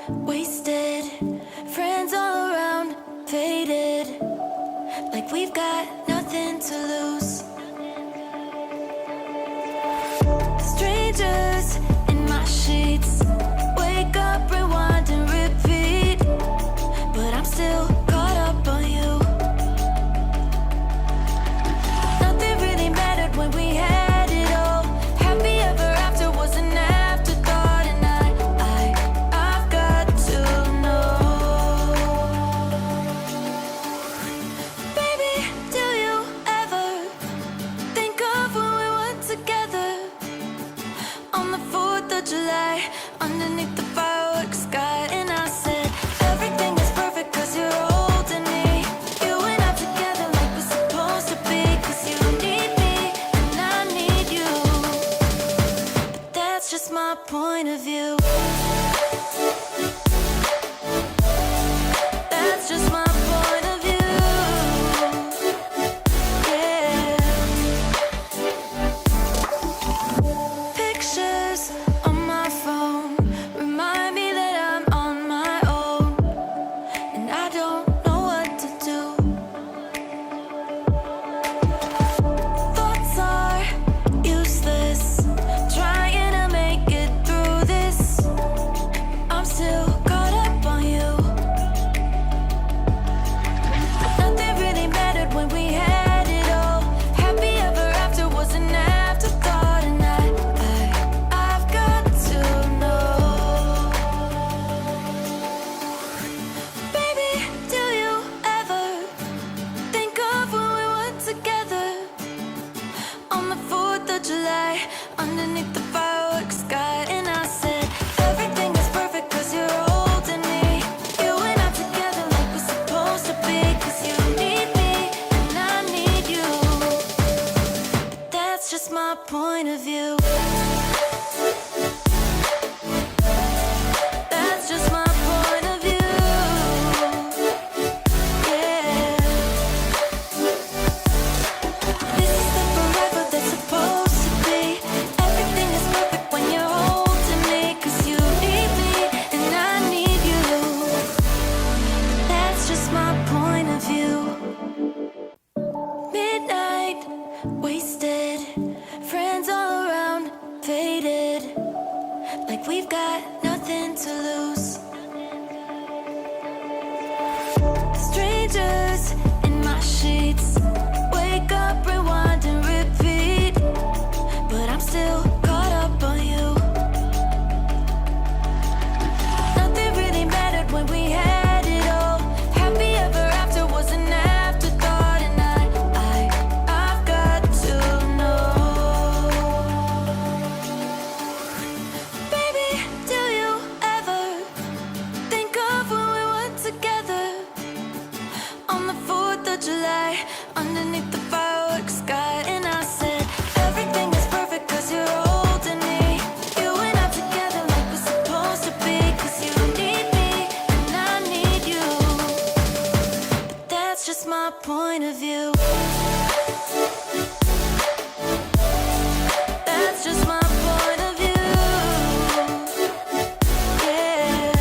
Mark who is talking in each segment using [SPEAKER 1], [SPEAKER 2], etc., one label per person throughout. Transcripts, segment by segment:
[SPEAKER 1] wasted, friends all around, faded, like we've got nothing to lose. Strangers in my sheets, wake up, rewind and repeat, but I'm still caught up on you. Nothing really mattered when we had it all. Happy ever after was an afterthought, and I've got to know. Baby, do you ever think of when we were together on the 4th of July, underneath the fireworks sky? And I said, everything is perfect 'cause you're holding me. You and I together like we're supposed to be, 'cause you need me and I need you. But that's just my point of view. That's just my point of view. Yeah. Pictures on my phone remind me that I'm on my own, and I don't know what to do. Thoughts are useless, trying to make it through this. I'm still caught up on you. Nothing really mattered when we had it all. Happy ever after was an afterthought, and I've got to know. Baby, do you ever think of when we were together on the 4th of July, underneath the fireworks sky? And I said, everything is perfect 'cause you're holding me. You and I together like we're supposed to be, 'cause you need me and I need you. But that's just my point of view. That's just my point of view. Yeah. This is the forever that's supposed to be. Everything is perfect when you're holding me, 'cause you need me and I need you. That's just my point of view. Midnight, wasted, friends all around, faded, like we've got nothing to lose. Strangers in my sheets, wake up, rewind and repeat, but I'm still caught up on you. Nothing really mattered when we had it all. Happy ever after was an afterthought, and I've got to know. Baby, do you ever think of when we were together on the 4th of July, underneath the fireworks sky? And I said, everything is perfect 'cause you're holding me. You and I together like we're supposed to be, 'cause you need me and I need you. But that's just my point of view. That's just my point of view. Yeah.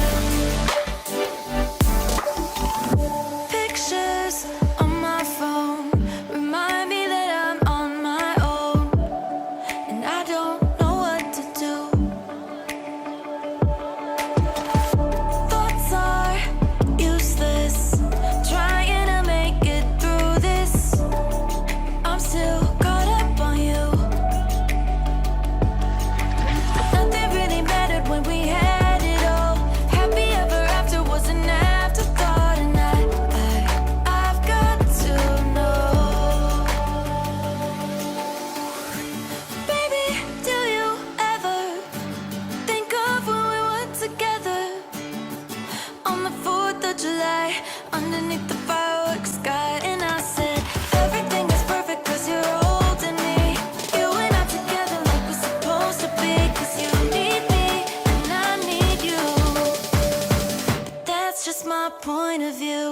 [SPEAKER 1] Pictures on my phone remind me that I'm on my own, and I don't know what to do. Thoughts are useless, trying to make it through this. I'm still caught up on you. Nothing really mattered when we had it all. Happy ever after was an afterthought, and I've got to know. Baby, do you ever think of when we were together on the 4th of July, underneath the fireworks sky? And I said, everything is perfect 'cause you're holding me. You and I together like we're supposed to be, 'cause you need me and I need you. That's just my point of view.